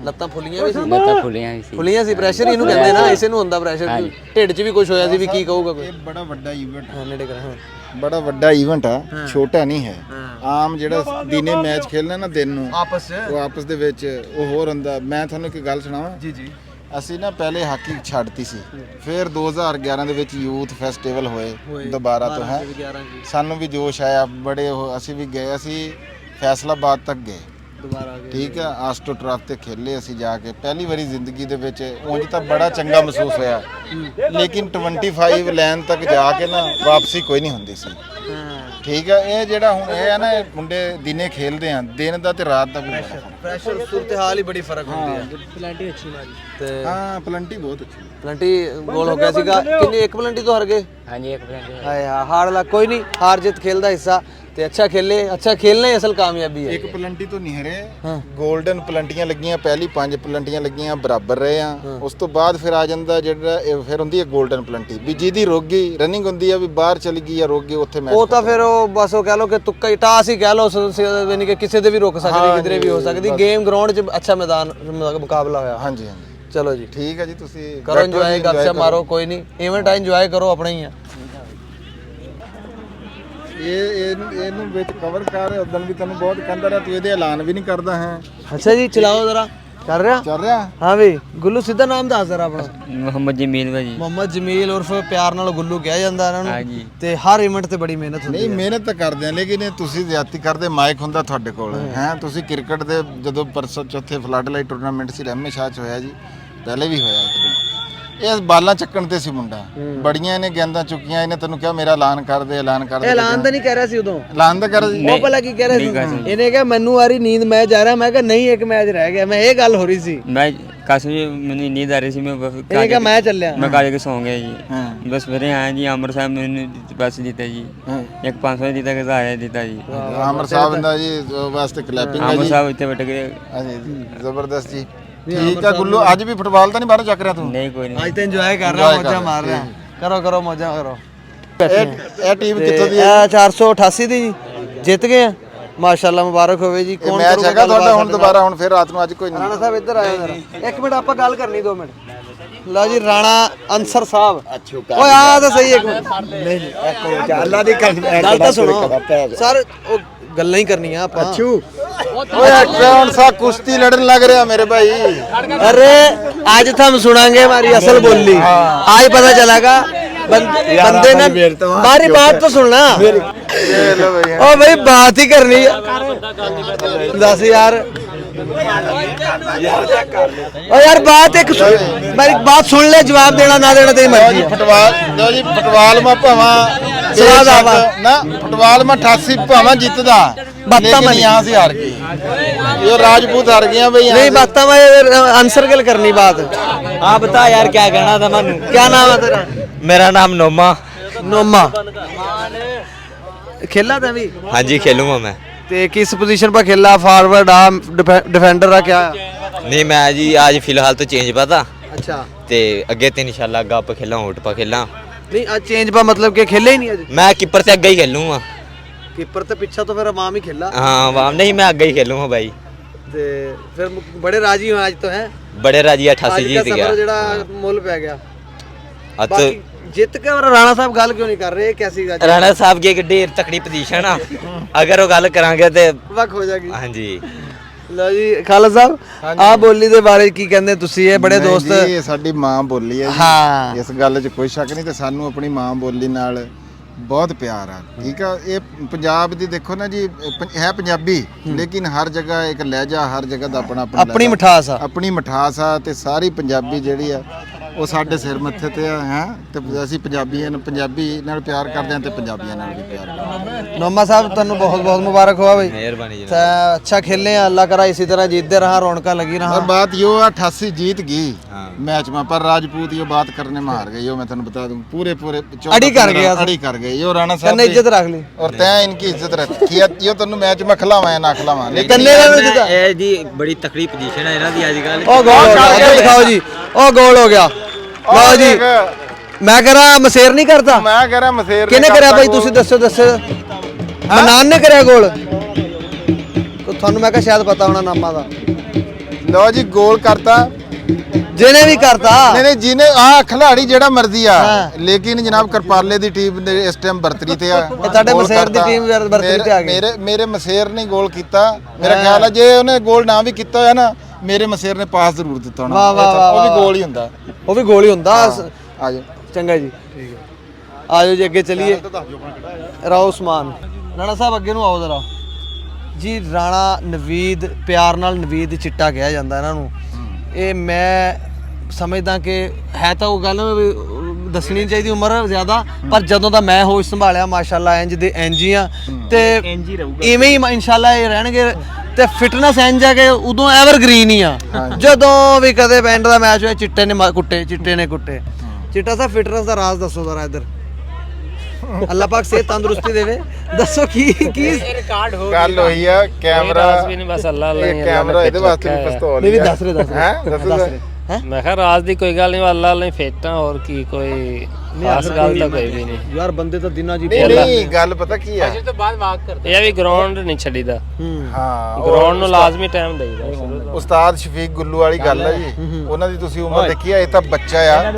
ਲੱਤਾਂ ਫੁੱਲੀਆਂ ਵੀ ਸੀ? ਲੱਤਾਂ ਫੁੱਲੀਆਂ ਵੀ ਸੀ। ਫੁੱਲੀਆਂ ਸੀ, ਪ੍ਰੈਸ਼ਰ ਇਹਨੂੰ ਕਹਿੰਦੇ ਨਾ, ਇਸੇ ਨੂੰ ਹੁੰਦਾ ਪ੍ਰੈਸ਼ਰ। ਢਿੱਡ 'ਚ ਵੀ ਕੁਝ ਹੋਇਆ ਸੀ ਵੀ ਕੀ ਕਹੂਗਾ ਕੋਈ। ਇਹ ਬੜਾ ਵੱਡਾ ਇਵੈਂਟ ਹਾਂ, ਨੇੜੇ ਕਰ। ਹਾਂ, ਬੜਾ ਵੱਡਾ ਇਵੈਂਟ ਆ, ਛੋਟਾ ਨਹੀਂ ਹੈ। ਆਮ ਜਿਹੜਾ ਦਿਨੇ ਮੈਚ ਖੇਲਣਾ ਨਾ ਦਿਨ ਨੂੰ, ਉਹ ਆਪਸ ਦੇ ਵਿੱਚ ਉਹ ਹੋਰ ਹੁੰਦਾ। ਮੈਂ ਤੁਹਾਨੂੰ ਇੱਕ ਗੱਲ ਸੁਣਾਵਾਂ ਜੀ। ਅਸੀਂ ਨਾ ਪਹਿਲੇ ਹਾਕੀ ਛੱਡਤੀ ਸੀ, ਫਿਰ 2011 ਦੇ ਵਿੱਚ ਯੂਥ ਫੈਸਟੀਵਲ ਹੋਏ ਦੁਬਾਰਾ ਤੋਂ, ਹੈ ਸਾਨੂੰ ਵੀ ਜੋਸ਼ ਆਇਆ ਬੜੇ। ਅਸੀਂ ਵੀ ਗਏ, ਅਸੀਂ ਫੈਸਲਾਬਾਦ ਤੱਕ ਗਏ, ਦੁਬਾਰਾ ਆ ਗਏ ਠੀਕ ਆ ਆਸਟ੍ਰੋਟਰਫ ਤੇ ਖੇਲੇ ਅਸੀਂ ਜਾ ਕੇ ਪਹਿਲੀ ਵਾਰੀ ਜ਼ਿੰਦਗੀ ਦੇ ਵਿੱਚ ਉਂਝ ਤਾਂ ਬੜਾ ਚੰਗਾ ਮਹਿਸੂਸ ਹੋਇਆ ਲੇਕਿਨ 25 ਲੈਨ ਤੱਕ ਜਾ ਕੇ ਨਾ ਵਾਪਸੀ ਕੋਈ ਨਹੀਂ ਹੁੰਦੀ ਸੀ ਠੀਕ ਆ ਇਹ ਜਿਹੜਾ ਹੁਣ ਇਹ ਆ ਨਾ ਇਹ ਮੁੰਡੇ ਦਿਨੇ ਖੇਲਦੇ ਆ ਦਿਨ ਦਾ ਤੇ ਰਾਤ ਦਾ ਵੀ ਪ੍ਰੈਸ਼ਰ ਸੂਰਤ-ਹਾਲ ਹੀ ਬੜੀ ਫਰਕ ਹੁੰਦੀ ਹੈ ਪਲੰਟੀ ਅੱਛੀ ਮਾਰੀ ਤੇ ਹਾਂ ਪਲੰਟੀ ਬਹੁਤ ਅੱਛੀ ਪਲੰਟੀ ਗੋਲ ਹੋ ਗਿਆ ਸੀਗਾ ਕਿੰਨੀ ਇੱਕ ਪਲੰਟੀ ਤੋਂ ਹਾਰ ਗਏ ਹਾਂਜੀ ਇੱਕ ਪਲੰਟੀ ਹਾਏ ਹਾਰ ਲਾ ਕੋਈ ਨਹੀਂ ਹਾਰ ਜਿੱਤ ਖੇਲ ਦਾ ਹਿੱਸਾ ਤੇ ਅੱਛਾ ਖੇਲਣਾ ਹੀ ਅਸਲ ਕਾਮਯਾਬੀ ਹੈ ਇੱਕ ਪਲੰਟੀ ਤੋਂ ਨਹੀਂ ਹਰੇ 골ਡਨ ਪਲੰਟੀਆਂ ਲੱਗੀਆਂ ਪਹਿਲੀ 5 ਪਲੰਟੀਆਂ ਲੱਗੀਆਂ ਬਰਾਬਰ ਰਹੇ ਆ ਉਸ ਤੋਂ ਬਾਅਦ ਫਿਰ ਆ ਜਾਂਦਾ ਜਿਹੜਾ ਫਿਰ ਹੁੰਦੀ ਹੈ 골ਡਨ ਪਲੰਟੀ ਵੀ ਜਿਹਦੀ ਰੁਕ ਗਈ ਰਨਿੰਗ ਹੁੰਦੀ ਆ ਵੀ ਬਾਹਰ ਚਲੀ ਗਈ ਜਾਂ ਰੁਕ ਗਈ ਉੱਥੇ ਮੈਚ ਉਹ ਤਾਂ ਫਿਰ ਉਹ ਬਸ ਉਹ ਕਹਿ ਲੋ ਕਿ ਤੁੱਕਾ ਹੀ ਟਾਸ ਹੀ ਕਹਿ ਲੋ ਯਾਨੀ ਕਿ ਕਿਸੇ ਦੇ ਵੀ ਰੁਕ ਸਕਦੀ ਕਿਧਰੇ ਵੀ ਹੋ ਸਕਦੀ ਗੇਮ ਗਰਾਊਂਡ 'ਚ ਅੱਛਾ ਮੈਦਾਨ ਮੁਕਾਬਲਾ ਹੋਇਆ ਹਾਂਜੀ ਹਾਂਜੀ ਚਲੋ ਜੀ ਠੀਕ ਹੈ ਜੀ ਤੁਸੀਂ ਕਰੋ ਇੰਜੋਏ ਗੱਪਸ਼ਪ ਮਾਰੋ ਕੋਈ ਨਹੀਂ ਇਵੈਂਟ ਆ ਇੰਜੋਏ ਕਰੋ ਆਪਣਾ ਹੀ ਆ ਇਹਨੂੰ ਵਿੱਚ ਕਵਰ ਕਰ ਉਦੋਂ ਵੀ ਤੈਨੂੰ ਬਹੁਤ ਕਹਿੰਦਾ ਰਿਹਾ ਤੂੰ ਇਹਦੇ ਐਲਾਨ ਵੀ ਨਹੀਂ ਕਰਦਾ ਹੈ ਅੱਛਾ ਜੀ ਚਲਾਓ ਜ਼ਰਾ ਚੱਲ ਰਿਹਾ ਚੱਲ ਰਿਹਾ ਹਾਂ ਵੀ ਗੁੱਲੂ ਸਿੱਧਾ ਨਾਮ ਦੱਸ ਜ਼ਰਾ ਆਪਣਾ ਮੁਹੰਮਦ ਜਮੀਲ ਭਾਜੀ ਮੁਹੰਮਦ ਜਮੀਲ ਉਰਫ ਪਿਆਰ ਨਾਲ ਗੁੱਲੂ ਕਿਹਾ ਜਾਂਦਾ ਇਹਨਾਂ ਨੂੰ ਹਾਂਜੀ ਤੇ ਹਰ ਇਵੈਂਟ ਤੇ ਬੜੀ ਮਿਹਨਤ ਹੁੰਦੀ ਨਹੀਂ ਮਿਹਨਤ ਤਾਂ ਕਰਦੇ ਆ ਲੇਕਿਨ ਇਹ ਤੁਸੀਂ ਜ਼ਿਆਦਤੀ ਕਰਦੇ ਮਾਈਕ ਹੁੰਦਾ ਤੁਹਾਡੇ ਕੋਲ ਹੈ ਤੁਸੀਂ ਕ੍ਰਿਕਟ ਦੇ ਜਦੋਂ ਪਰਸੋਂ ਚੌਥੇ ਫਲੱਡ ਲਾਈਟ ਟੂਰਨਾਮੈਂਟ ਸੀ ਰਹਿਮੇ ਸ਼ਾਹ 'ਚ ਹੋਇਆ ਜੀ ਪਹਿਲੇ ਵੀ ਹੋਇਆ ਇੱਕ ਦਿਨ ਇਹ ਬਾਲਾਂ ਚੱਕਣ ਤੇ ਸੀ ਮੁੰਡਾ ਬੜੀਆਂ ਇਹਨੇ ਗੇਂਦਾਂ ਚੁੱਕੀਆਂ ਇਹਨੇ ਤੈਨੂੰ ਕਿਹਾ ਮੇਰਾ ਐਲਾਨ ਕਰ ਦੇ ਐਲਾਨ ਕਰ ਦੇ ਐਲਾਨ ਤਾਂ ਨਹੀਂ ਕਹਿ ਰਿਹਾ ਸੀ ਉਦੋਂ ਐਲਾਨ ਤਾਂ ਕਰ ਉਹ ਪਹਿਲਾਂ ਕੀ ਕਹਿ ਰਿਹਾ ਸੀ ਇਹਨੇ ਕਿਹਾ ਮੈਨੂੰ ਆ ਰਹੀ ਨੀਂਦ ਮੈਂ ਜਾ ਰਿਹਾ ਮੈਂ ਕਿਹਾ ਨਹੀਂ ਇੱਕ ਮੈਚ ਰਹਿ ਗਿਆ ਮੈਂ ਇਹ ਗੱਲ ਹੋ ਰਹੀ ਸੀ ਮੈਂ ਕਾਸੂ ਜੀ ਮੈਨੂੰ ਨੀਂਦ ਆ ਰਹੀ ਸੀ ਮੈਂ ਇਹਨੇ ਕਿਹਾ ਮੈਂ ਚੱਲਿਆ ਮੈਂ ਕਾਲੇ ਕੇ ਸੌਂ ਗਿਆ ਜੀ ਬਸ ਫਿਰ ਆਇਆ ਜੀ ਅਮਰ ਸਾਹਿਬ ਮੈਨੂੰ ਪੈਸੇ ਦਿੱਤੇ ਜੀ ਇੱਕ 500 ਦਿੱਤਾ ਕਿ 1000 ਦਿੱਤਾ ਜੀ ਆਮਰ ਸਾਹਿਬ ਦਾ ਜੀ ਵਾਸਤੇ ਕਲੈਪਿੰਗ ਹੈ ਅਮਰ ਜੀ ਸਾਹਿਬ ਇੱਥੇ ਬੈਠ ਗਏ ਹਾਂਜੀ ਜ਼ਬਰਦਸਤ ਜੀ ਠੀਕ ਆ ਗੁੱਲੂ ਅੱਜ ਵੀ ਫੁੱਟਬਾਲ ਤਾਂ ਨਹੀਂ ਬਾਹਰੋਂ ਚੱਕ ਰਿਹਾ ਤੂੰ ਨਹੀਂ ਕੋਈ ਨਹੀਂ ਅੱਜ ਤਾਂ ਇੰਜੋਏ ਕਰ ਰਿਹਾ ਮੌਜਾਂ ਮਾਰ ਰਿਹਾ ਕਰੋ ਮੌਜਾਂ ਕਰੋ ਇਹ ਟੀਮ ਕਿੱਥੋਂ ਦੀ ਇਹ 488 ਦੀ ਜੀ ਜਿੱਤ ਗਏ ਆ ਮਾਸ਼ਾਅੱਲਾ ਮੁਬਾਰਕ ਹੋਵੇ ਜੀ ਕੌਣ ਮੈਚ ਹੈਗਾ ਤੁਹਾਡਾ ਹੁਣ ਦੁਬਾਰਾ ਹੁਣ ਫਿਰ ਰਾਤ ਨੂੰ ਅੱਜ ਕੋਈ ਨਹੀਂ ਰਾਣਾ ਸਾਹਿਬ ਇੱਧਰ ਆਇਓ ਜਰਾ ਇੱਕ ਮਿੰਟ ਆਪਾਂ ਗੱਲ ਕਰਨੀ 2 ਮਿੰਟ ਲਓ ਜੀ ਰਾਣਾ ਅਨਸਰ ਸਾਹਿਬ ਓਏ ਆ ਤਾਂ ਸਹੀ ਇੱਕ ਮਿੰਟ ਨਹੀਂ ਅੱਲਾ ਦੀ ਗੱਲ ਤਾਂ ਸੁਣੋ ਸਰ ਉਹ ਗੱਲਾਂ ਹੀ ਕਰਨੀਆਂ ਆਪਾਂ ਓਏ ਕੌਣ ਸਾ ਕੁਸ਼ਤੀ ਲੜਨ ਲੱਗ ਰਿਹਾ ਮੇਰੇ ਭਾਈ अरे आज तो हम सुनाएंगे हमारी असल बोली आज पता चलेगा बंदे ने हमारी बात तो सुनना ओ भाई बात ही करनी है 10,000 ओ यार बात एक मेरी बात सुन ले जवाब देना ना देना तेरी मर्जी है ਫੁੱਟਬਾਲ ਮਾ ਭਾਵਾਂ ਸਵਾਦ ਆਵਾ। ਨਾ ਫੁੱਟਬਾਲ ਮਾ 88 ਭਾਵਾਂ ਜਿੱਤਦਾ ਬਾਤਾਂ ਲੇਕਿਨ यहाँ से हार गई ये राजपूत हार गए हैं भाई यहाँ नहीं से। बात में आंसर गल करनी बात आप बता यार क्या कहना था मनु क्या नाम है तेरा मेरा नाम नोमा नोमा खेला था भी हाँ जी खेलूंगा मैं ते किस पोजीशन पर खेला फॉरवर्ड आ डिफेंडर आ क्या नहीं मैं जी आज फिलहाल तो चेंज पा था अच्छा ते अगे तो इंशाल्लाह अग्गा आप खेला उठ पा खेला नहीं आज चेंज पर मतलब कि खेले ही नहीं आज मैं कीपर से अग्गा ही खेलूंगा कीपर तो पीछा तो फिर अवाम ही खेला हाँ वाम नहीं मैं अग्गा ही खेलूंगा भाई ते फिर बड़े राजी हो आज तो हैं बड़े राजी 88 आज का जीत गया सफर जेड़ा मुल पै गया अब बाकी जित के और राणा साहब गल क्यों नहीं कर रहे कैसी गल राणा साहब की एक ढेर तकड़ी पोजीशन आ अगर वो गल करांगे ते वक हो जाएगी हाँ जी ਲਓ ਜੀ ਖਾਲਸਾ ਸਾਹਿਬ ਆ ਬੋਲੀ ਦੇ ਬਾਰੇ ਕੀ ਕਹਿੰਦੇ ਤੁਸੀਂ ਇਹ ਬੜੇ ਦੋਸਤ ਨਹੀਂ, ਇਹ ਸਾਡੀ ਮਾਂ ਬੋਲੀ ਹੈ ਜੀ। ਹਾਂ। ਇਸ ਗੱਲ 'ਚ ਕੋਈ ਸ਼ੱਕ ਨਹੀਂ ਤੇ ਸਾਨੂੰ ਆਪਣੀ ਮਾਂ ਬੋਲੀ ਨਾਲ ਬਹੁਤ ਪਿਆਰ ਆ ਠੀਕ ਆ ਇਹ ਪੰਜਾਬ ਦੀ ਦੇਖੋ ਨਾ ਜੀ ਹੈ ਪੰਜਾਬੀ ਲੇਕਿਨ ਹਰ ਜਗ੍ਹਾ ਇੱਕ ਲਹਿਜਾ ਹਰ ਜਗ੍ਹਾ ਦਾ ਆਪਣਾ ਆਪਣੀ ਲਹਿਜਾ, ਮਿਠਾਸ ਆ ਆਪਣੀ ਮਿਠਾਸ ਆ ਤੇ ਸਾਰੀ ਪੰਜਾਬੀ ਜਿਹੜੀ ਆ ਉਹ ਸਾਡੇ ਸਿਰ ਮੱਥੇ ਤੇ ਆ ਹੈ ਤੇ ਅਸੀਂ ਪੰਜਾਬੀ ਨਾਲ ਪਿਆਰ ਕਰਦੇ ਹਾਂ ਤੇ ਪੰਜਾਬੀਆਂ ਨਾਲ ਵੀ ਪਿਆਰ ਕਰਦੇ ਹਾਂ नोमा साहब ਤੁਹਾਨੂੰ बहुत बहुत मुबारक हुआ भाई मेहरबानी जी अच्छा खेले हैं अल्लाह करा इसी तरह जीतते रहा रौनका लगी और रहा बात यो 88 जीत गई मैच में पर राजपूत ये बात करने में हार गए यो मैं तेन बता दूं पूरे 14 अड़ी कर गया अड़ी कर गए यो राणा साहब तन्ने इज्जत रख ली और तैं इनकी इज्जत रखी है यो तेन मैच में खिलावा ना खिलावा लेकिन तन्ने ने जिता ਇਹ ਜੀ ਬੜੀ ਤਕੜੀ ਪੋਜੀਸ਼ਨ ਹੈ ਇਹਨਾਂ ਦੀ ਅੱਜ ਕੱਲ ओ गोल हो गया दिखाओ जी ओ गोल हो गया लो जी मैं कह रहा मसेर नहीं करता मैं कह रहा मसेर किने करा भाई तुसी दसो मनान ने करया गोल ਤੁਹਾਨੂੰ ਮੈਂ ਕਿਹਾ ਸ਼ਾਇਦ ਪਤਾ ਹੋਣਾ ਨਾਮਾਂ ਦਾ लो जी गोल करता ਜਿਹਨੇ ਵੀ ਕਰਤਾ नहीं जिन्हें आ खिलाड़ी जेड़ा मर्जी आ लेकिन जनाब करपाले दी टीम ने इस टाइम बरतरी ते आ ਤੁਹਾਡੇ ਮਸੇਰ ਦੀ ਟੀਮ ਬਰਤਰੀ ਤੇ ਆ ਗਈ ਮੇਰੇ ਮਸੇਰ ਨੇ ਗੋਲ ਕੀਤਾ ਮੇਰਾ ਖਿਆਲ ਹੈ ਜੇ ਉਹਨੇ ਗੋਲ ਨਾ ਵੀ ਕੀਤਾ ਹੋਇਆ ਨਾ ਮੇਰੇ ਮਸੇਰ ਨੇ ਪਾਸ ਜ਼ਰੂਰ ਦਿੱਤਾ ਹੋਣਾ ਉਹ ਵੀ ਗੋਲ ਹੀ ਹੁੰਦਾ ਉਹ ਵੀ ਗੋਲ ਹੀ ਹੁੰਦਾ ਆ ਜਾਓ ਚੰਗਾ ਜੀ ਠੀਕ ਹੈ ਆਜੋ ਜੀ ਅੱਗੇ ਚਲੀਏ ਰਾਓ ਉਸਮਾਨ ਰਾਣਾ ਸਾਹਿਬ ਅੱਗੇ ਨੂੰ ਆਓ ਜ਼ਰਾ ਜੀ ਰਾਣਾ ਨਵੀਦ, ਪਿਆਰ ਨਾਲ ਨਵੀਦ ਚਿੱਟਾ ਕਿਹਾ ਜਾਂਦਾ ਇਹਨਾਂ ਨੂੰ। ਇਹ ਮੈਂ ਸਮਝਦਾ ਕਿ ਹੈ ਤਾਂ ਉਹ ਗੱਲ ਵੀ ਦੱਸਣੀ ਨਹੀਂ ਚਾਹੀਦੀ ਉਮਰ ਜ਼ਿਆਦਾ, ਪਰ ਜਦੋਂ ਦਾ ਮੈਂ ਹੋਸ਼ ਸੰਭਾਲਿਆ ਮਾਸ਼ਾਅੱਲਾ ਇੰਜ ਦੇ ਇੰਜ ਹੀ ਆ ਤੇ ਇਵੇਂ ਹੀ ਇਨਸ਼ਾਅੱਲਾ ਇਹ ਰਹਿਣਗੇ। ਤੇ ਫਿਟਨੈਸ ਇੰਜ ਹੈ ਕਿ ਉਦੋਂ ਐਵਰਗ੍ਰੀਨ ਹੀ ਆ। ਜਦੋਂ ਵੀ ਕਦੇ ਪਿੰਡ ਦਾ ਮੈਚ ਹੋਇਆ ਚਿੱਟੇ ਨੇ ਕੁੱਟੇ, ਚਿੱਟੇ ਨੇ ਕੁੱਟੇ। ਚਿੱਟਾ ਸਾਹਿਬ ਫਿਟਨੈਸ ਦਾ ਰਾਜ਼ ਦੱਸੋ ਜ਼ਰਾ ਇੱਧਰ। ਅੱਲਾਹ ਪਾਕ ਸਿਹਤ ਤੰਦਰੁਸਤੀ ਦੇਵੇ। ਦੱਸੋ ਕੀ ਰਿਕਾਰਡ ਹੋ ਗੱਲ ਹੋਈ ਆ ਕੈਮਰਾ ਵੀ ਨਹੀਂ ਬਸ ਅੱਲਾਹ ਲਈ ਕੈਮਰਾ ਇਹਦੇ ਵਾਸਤੇ ਵੀ ਪਿਸਤੌਲ ਨਹੀਂ ਵੀ ਦੱਸ ਰਹੇ ਮੈਂ ਕਿਹਾ ਰਾਜ ਦੀ ਕੋਈ ਗੱਲ ਨਹੀਂ, ਅੱਲਾਹ ਲਈ ਫੇਟਾਂ ਹੋਰ ਕੀ ਕੋਈ ਖਾਸ ਗੱਲ ਤਾਂ ਕੋਈ ਵੀ ਨਹੀਂ ਯਾਰ। ਬੰਦੇ ਤਾਂ ਦਿਨਾਂ ਜੀ ਨਹੀਂ ਗੱਲ ਪਤਾ ਕੀ ਆ, ਤੋਂ ਬਾਅਦ ਵਾਕ ਕਰਦੇ ਇਹ ਵੀ ਗਰਾਊਂਡ ਨਹੀਂ ਛੱਡੀਦਾ। ਹਾਂ ਗਰਾਊਂਡ ਨੂੰ ਲਾਜ਼ਮੀ ਟਾਈਮ ਦੇਈਦਾ ਸ਼ੁਰੂ ਤੋਂ। ਉਸਤਾਦ ਸ਼ਫੀਕ ਗੁੱਲੂ ਵਾਲੀ ਗੱਲ ਹੈ ਜੀ, ਉਹਨਾਂ ਦੀ ਤੁਸੀਂ ਉਮਰ ਦੇਖੀ ਆ, ਇਹ ਤਾਂ ਬੱਚਾ ਆ,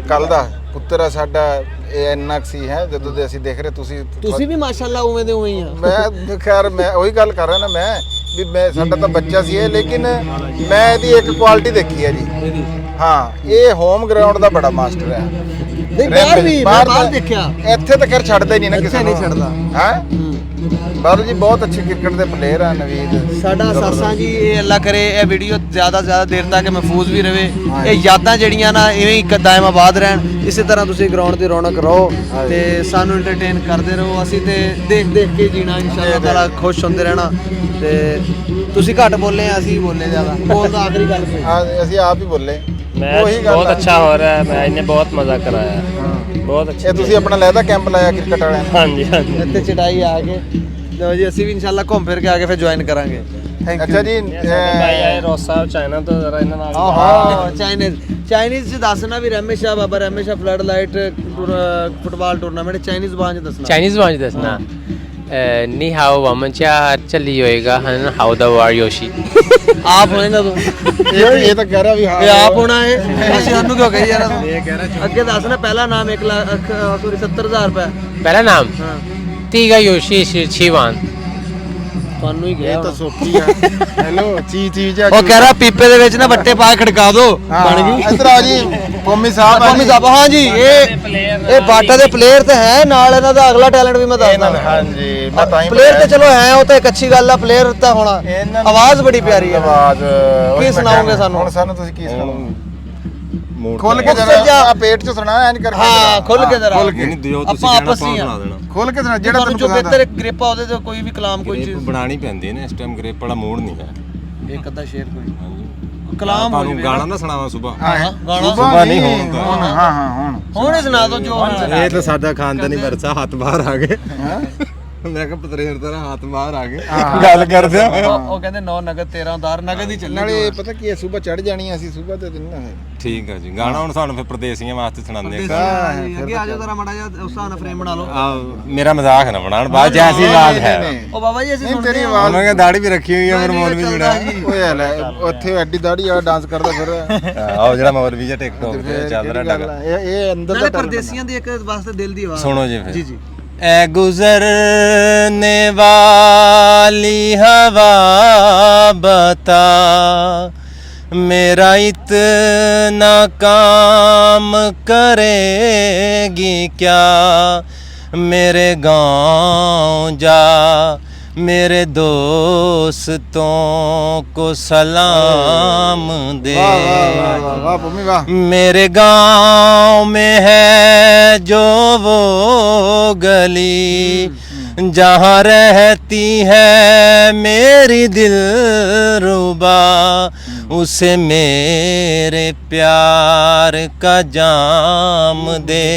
ਕੱਲ ਦਾ ਪੁੱਤਰ ਆ ਸਾਡਾ। ਇਹ ਇੰਨਾ ਕੁ ਸੀ ਹੈ ਜਦੋਂ ਦੇ ਅਸੀਂ ਦੇਖ ਰਹੇ, ਤੁਸੀਂ ਵੀ ਮਾਸ਼ਾਅੱਲਾ ਉਵੇਂ ਦੇ ਉਵੇਂ ਹੀ ਆ। ਮੈਂ ਖੈਰ ਮੈਂ ਉਹੀ ਗੱਲ ਕਰ ਰਿਹਾ ਨਾ ਮੈਂ ਵੀ ਮੈਂ ਸਾਡਾ ਤਾਂ ਬੱਚਾ ਸੀ ਇਹ, ਲੇਕਿਨ ਮੈਂ ਇਹਦੀ ਇੱਕ ਕੁਆਲਿਟੀ ਦੇਖੀ ਹੈ ਜੀ। ਹਾਂ ਇਹ ਹੋਮ ਗਰਾਊਂਡ ਦਾ ਬੜਾ ਮਾਸਟਰ ਹੈ। ਨਹੀਂ ਬਾਹਰ ਵੀ ਮੈਂ ਬਾਹਰ ਦੇਖਿਆ, ਇੱਥੇ ਤਾਂ ਖੈਰ ਛੱਡਦਾ ਹੀ ਨਹੀਂ ਨਾ ਕਿਸੇ ਨੂੰ, ਨਹੀਂ ਛੱਡਦਾ ਹੈ ਬਾਬੂ ਜੀ। ਬਹੁਤ ਅੱਛੇ ਕ੍ਰਿਕਟ ਦੇ ਪਲੇਅਰ ਆ ਨਵੀਦ ਸਾਡਾ ਸਾਸਾਂ ਜੀ। ਇਹ ਅੱਲਾ ਕਰੇ ਇਹ ਵੀਡੀਓ ਜ਼ਿਆਦਾ ਦੇਰ ਤੱਕ ਮਹਿਫੂਜ਼ ਵੀ ਰਵੇ। ਇਹ ਯਾਦਾਂ ਜਿਹੜੀਆਂ ਨਾ ਇਵੇਂ ਹੀ ਕਾਇਮ ਆਬਾਦ ਰਹਿਣ। ਇਸੇ ਤਰ੍ਹਾਂ ਤੁਸੀਂ ਗਰਾਊਂਡ ਦੀ ਰੌਣਕ ਰਹੋ ਤੇ ਸਾਨੂੰ ਐਂਟਰਟੇਨ ਕਰਦੇ ਰਹੋ। ਅਸੀਂ ਤੇ ਦੇਖ ਕੇ ਜੀਣਾ ਇਨਸ਼ਾਅੱਲਾ ਤਾਲਾ, ਖੁਸ਼ ਹੁੰਦੇ ਰਹਿਣਾ। ਤੇ ਤੁਸੀਂ ਘੱਟ ਬੋਲੇ ਆ, ਅਸੀਂ ਬੋਲੇ ਜ਼ਿਆਦਾ। ਬੋਲਦਾ ਆਖਰੀ ਗੱਲ ਅਸੀਂ ਆਪ ਹੀ ਬੋਲੇ। मैच बहुत अच्छा हो रहा है, मैच ने बहुत मजा कराया, बहुत अच्छा। ਇਹ ਤੁਸੀਂ ਆਪਣਾ ਲੈਦਾ ਕੈਂਪ ਲਾਇਆ ਕ੍ਰਿਕਟ ਵਾਲਿਆਂ ਨੇ? हाँ जी हाँ जी। ਇੱਥੇ ਚੜਾਈ ਆ ਕੇ ਲਓ ਜੀ, ਅਸੀਂ ਵੀ ਇਨਸ਼ਾਅੱਲਾ ਘੁੰਮ ਫਿਰ ਕੇ ਆ ਕੇ ਫਿਰ ਜੁਆਇਨ ਕਰਾਂਗੇ। Thank you. ਅੱਛਾ ਜੀ भाई आए रोज साहब चाइना तो जरा इन्होंने ਆਹੋ ਚਾਈਨੀਜ਼ ਚ ਦੱਸਣਾ ਵੀ Rahmat Shah Baba Rahmat Shah flood light football tournament Chinese ਬਾਂਝ ਦੱਸਣਾ। ਚਾਈਨੀਜ਼ ਬਾਂਝ ਦੱਸਣਾ। ਨੀ ਹਾਓ ਵਾਮਨਚਾ ਚੱਲੀ ਹੋਏਗਾ ਹਨ ਹਾਓ ਦਾ ਵਾਰ ਯੋਸ਼ੀ। ਆਪ ਹੋਏਗਾ ਤੂੰ? ਇਹ ਤਾਂ ਕਹਿ ਰਿਹਾ ਵੀ ਹਾਂ ਇਹ ਆਪ ਹੋਣਾ ਹੈ। ਅਸੀਂ ਉਹਨੂੰ ਕਿਉਂ ਕਹੀ ਯਾਰ? ਇਹ ਕਹਿ ਰਿਹਾ ਅੱਗੇ ਦੱਸਣਾ। ਪਹਿਲਾ ਨਾਮ 1 ਲੱਖ ਸੌਰੀ 70,000 ਰੁਪਏ। ਪਹਿਲਾ ਨਾਮ ਤੀਗਾ ਯੋਸ਼ੀ ਛੀਵਾਨ। ਤੁਹਾਨੂੰ ਹੀ ਗਿਆ ਇਹ ਤਾਂ ਸੋਖੀ ਆ। ਹੈਲੋ ਚੀਜ਼ ਆ। ਉਹ ਕਹਿ ਰਿਹਾ ਪੀਪੇ ਦੇ ਵਿੱਚ ਨਾ ਵੱਟੇ ਪਾ ਕੇ ਖੜਕਾ ਦੋ। ਬਣ ਗਈ। ਇੱਧਰ ਆ ਜੀ ਪੰਮੀ ਸਾਹਿਬ। ਪੰਮੀ ਸਾਹਿਬ ਹਾਂ ਜੀ। ਇਹ ਬਾਟਾ ਦੇ ਪਲੇਅਰ ਤੇ ਹੈ, ਨਾਲ ਇਹਨਾਂ ਦਾ ਅਗਲਾ ਟੈਲੈਂਟ ਵੀ ਮੈਂ ਦੱਸਦਾ। ਹਾਂਜੀ ਮੈਂ ਤਾਂ ਹੀ ਪਲੇਅਰ ਤੇ ਚਲੋ ਹੈ, ਉਹ ਤਾਂ ਇੱਕ ਅੱਛੀ ਗੱਲ ਆ। ਪਲੇਅਰ ਤਾਂ ਹੋਣਾ। ਆਵਾਜ਼ ਬੜੀ ਪਿਆਰੀ ਹੈ। ਆਵਾਜ਼ ਕੀ ਸੁਣਾਓਗੇ ਸਾਨੂੰ? ਹੁਣ ਸਾਨੂੰ ਤੁਸੀਂ ਕੀ ਸੁਣਾਓਗੇ? ਖੋਲ ਕੇ ਜਰਾ ਪੇਟ ਚ ਸੁਣਾ ਐਨ ਕਰਕੇ। ਹਾਂ ਖੁੱਲ ਕੇ ਜਰਾ। ਆਪਾਂ ਆਪਸ ਹੀ ਆ। ਖੋਲ ਕੇ ਸੁਣਾ ਜਿਹੜਾ ਤੁਹਾਨੂੰ ਜੋ ਬਿਹਤਰ ਗ੍ਰਿਪ ਆ ਉਹਦੇ ਤੇ ਕੋਈ ਵੀ ਕਲਾਮ ਕੋਈ ਚੀਜ਼ ਬਣਾਣੀ ਪੈਂਦੀ ਨੇ। ਇਸ ਟਾਈਮ ਗ੍ਰਿਪ ਵਾਲਾ ਮੂਡ ਨਹੀਂ ਹੈ। ਇੱਕ ਅੱਧਾ ਸ਼ੇਰ ਕੋਈ ਕਲਾਮ ਹੋ ਤੁਹਾਨੂੰ ਗਾਣਾ ਨਾ ਸੁਣਾਵਾਂ ਸੁਬਾ। ਗਾਣਾ ਸੁਬਾ ਨਹੀਂ ਹੁਣ। ਹਾਂ ਹੁਣ ਹੀ ਸੁਣਾ ਦੋ ਜੋ। ਇਹ ਤਾਂ ਸਾਡਾ ਖਾਨਦਾਨੀ ਵਰਸਾ। ਹੱਥ ਬਾਹਰ ਆ ਗਏ। ਮੈਂ ਕਿਹਾ ਪਤਰੇਰ ਤੇਰਾ ਹੱਥ ਬਾਹਰ ਆ ਗਏ ਗੱਲ ਕਰਦੇ ਆ। ਉਹ ਕਹਿੰਦੇ 9 ਨਗਦ 13 ਉਧਾਰ ਨਗਦ ਹੀ ਚੱਲੇ। ਨਾਲੇ ਪਤਾ ਕੀ ਹੈ ਸੁਬਾ ਚੜ ਜਾਣੀ ਅਸੀਂ ਸੁਬਾ ਤੇ ਦਿਨ ਨਾ। ਠੀਕ ਆ ਜੀ। ਗਾਣਾ ਹੁਣ ਸਾਨੂੰ ਫਿਰ ਪ੍ਰਦੇਸੀਆਂ ਵਾਸਤੇ ਸੁਣਾਉਂਦੇ ਆ। ਅੱਗੇ ਆ ਜਾਓ ਜ਼ਰਾ ਮਾੜਾ ਜਿਹਾ ਉਸ ਹਿਸਾਬ ਨਾਲ ਫਰੇਮ ਬਣਾ ਲਓ। ਮੇਰਾ ਮਜ਼ਾਕ ਨਾ ਬਣਾਉਣ ਬਾਅਦ ਜੈਸੀ ਆਵਾਜ਼ ਹੈ। ਉਹ ਬਾਬਾ ਜੀ ਅਸੀਂ ਸੁਣਦੇ ਤੇਰੀ ਆ। ਆਵਾਜ਼ ਉਹਨਾਂ ਨੇ ਦਾੜੀ ਵੀ ਰੱਖੀ ਹੋਈ ਆ। ਫਿਰ ਮੌਲਵੀ ਜੁੜਾ ਓਏ ਲੈ ਉੱਥੇ ਐਡੀ ਦਾੜੀ ਵਾਲਾ ਡਾਂਸ ਕਰਦਾ ਫਿਰ। ਆਹ ਜਿਹੜਾ ਮੌਲਵੀ ਜਿਹਾ ਟਿਕਟੌਕ ਤੇ ਚੱਲ ਰਿਹਾ ਡਗਾ। ਇਹ ਅੰਦਰ ਨਾਲੇ ਦਾ ਪਰਦੇਸੀਆਂ ਦੀ ਇੱਕ ਵਾਸਤੇ ਦਿਲ ਦੀ ਆਵਾਜ਼। ਸੁਣੋ ਜੀ ਫਿਰ। ਜੀ ਜੀ। ए गुजरने वाली हवा बता मेरा इतना काम करेगी क्या। मेरे गाँव जा मेरे दोस्तों को सलाम दे। वाह भूमि वाह। मेरे गाँव में है जो वो गली जहाँ रहती है मेरी दिलरुबा। उसे मेरे प्यार का जाम दे।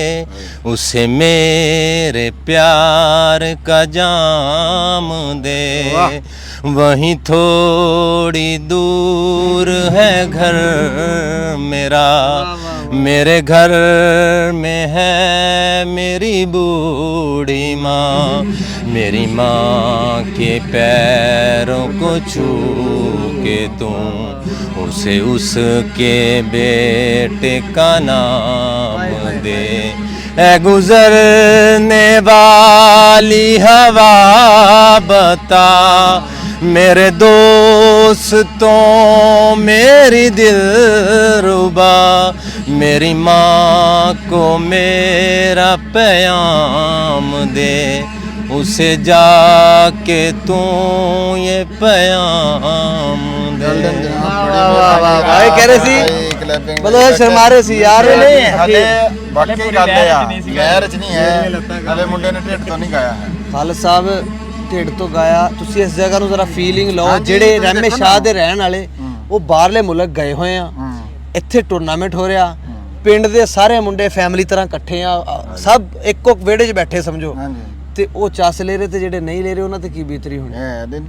उसे मेरे प्यार का जाम दे। वहीं थोड़ी दूर है घर मेरा। मेरे घर में है मेरी बूढ़ी माँ। मेरी माँ के पैरों को छू के तुम उसे उसके बेटे का नाम दे। ऐ गुजरने वाली हवा बता मेरे दोस्तों मेरी दिलरुबा। मेरी माँ को मेरा पैगाम दे। उसे जाके तू ये प्याम दे। भाई कह रहे सी मतलब शर्मा रहे सी यार ਨਹੀਂ ਹਲੇ ਵਾਕਈ ਗੱਲ ਆ ਗੈਰ ਚ ਨਹੀਂ ਹੈ ਹਲੇ ਮੁੰਡੇ ਨੇ ਢਿੱਡ ਤੋਂ ਨਹੀਂ ਗਾਇਆ ਹੈ ਖਾਲਦ ਸਾਹਿਬ ਢਿੱਡ ਤੋਂ ਗਾਇਆ ਤੁਸੀਂ ਇਸ ਜਗ੍ਹਾ ਨੂੰ ਜ਼ਰਾ ਫੀਲਿੰਗ ਲਓ ਜਿਹੜੇ ਰਹਿਮੇ ਸ਼ਾਹ ਦੇ ਰਹਿਣ ਵਾਲੇ ਉਹ ਬਾਹਰਲੇ ਮੁਲਕ ਗਏ ਹੋਏ ਆ ਇੱਥੇ ਟੂਰਨਾਮੈਂਟ ਹੋ ਰਿਹਾ ਪਿੰਡ ਦੇ ਸਾਰੇ ਮੁੰਡੇ ਫੈਮਿਲੀ ਤਰ੍ਹਾਂ ਇਕੱਠੇ ਆ ਸਭ ਇੱਕੋ ਵਿਹੜੇ 'ਚ ਬੈਠੇ ਸਮਝੋ ਤੇ ਉਹ ਚੱਸ ਲੈ ਰਹੇ ਤੇ ਜਿਹੜੇ ਨਹੀਂ ਲੈ ਰਹੇ ਉਹਨਾਂ ਤੇ ਕੀ ਬੀਤਰੀ ਹੋਣੀ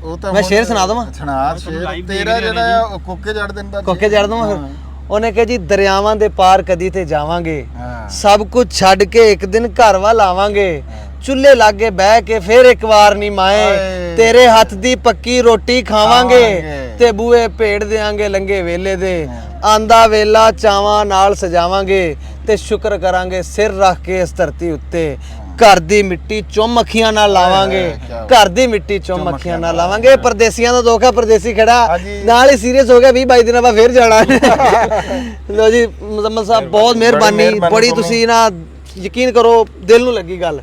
ਉਹ ਤਾਂ ਮੈਂ ਸ਼ੇਰ ਸੁਣਾ ਦਵਾਂ ਸੁਣਾ ਸ਼ੇਰ ਤੇਰਾ ਜਿਹੜਾ ਆ ਕੋਕੇ ਜੜ ਦਿੰਦਾ ਕੋਕੇ ਜੜ ਦਵਾਂ ਫਿਰ ਉਹਨੇ ਕਿਹਾ ਜੀ ਦਰਿਆਵਾਂ ਦੇ ਪਾਰ ਕਦੀ ਤੇ ਜਾਵਾਂਗੇ ਸਭ ਕੁਝ ਛੱਡ ਕੇ ਇੱਕ ਦਿਨ ਘਰ ਵੱਲ ਆਵਾਂਗੇ ਚੁੱਲ੍ਹੇ ਲਾਗੇ ਬਹਿ ਕੇ ਫਿਰ ਇੱਕ ਵਾਰ ਨਹੀਂ ਮਾਏ ਤੇਰੇ ਹੱਥ ਦੀ ਪੱਕੀ ਰੋਟੀ ਖਾਵਾਂਗੇ ਤੇ ਬੂਏ ਭੇੜ ਦੇਾਂਗੇ ਲੰਗੇ ਵੇਲੇ ਦੇ ਆਂਦਾ ਵੇਲਾ ਚਾਵਾਂ ਨਾਲ ਸਜਾਵਾਂਗੇ ਤੇ ਸ਼ੁਕਰ ਕਰਾਂਗੇ ਸਿਰ ਰੱਖ ਕੇ ਇਸ ਧਰਤੀ ਉੱਤੇ ਘਰ ਦੀ ਮਿੱਟੀ ਚੁੰਮ ਅੱਖੀਆਂ ਨਾਲ ਲਾਵਾਂਗੇ ਘਰ ਦੀ ਮਿੱਟੀ ਚੁੰਮ ਅੱਖੀਆਂ ਨਾਲ ਲਾਵਾਂਗੇ ਪਰਦੇਸੀਆਂ ਦਾ ਦੋਖਾ ਪਰਦੇਸੀ ਖੜਾ ਨਾਲ ਹੀ ਸੀਰੀਅਸ ਹੋ ਗਿਆ 20-22 ਦਿਨਾਂ ਬਾਅਦ ਫਿਰ ਜਾਣਾ ਲੋ ਜੀ ਮੁਜ਼ੰਮਲ ਸਾਹਿਬ ਬਹੁਤ ਮਿਹਰਬਾਨੀ ਬੜੀ ਤੁਸੀਂ ਨਾ ਯਕੀਨ ਕਰੋ ਦਿਲ ਨੂੰ ਲੱਗੀ ਗੱਲ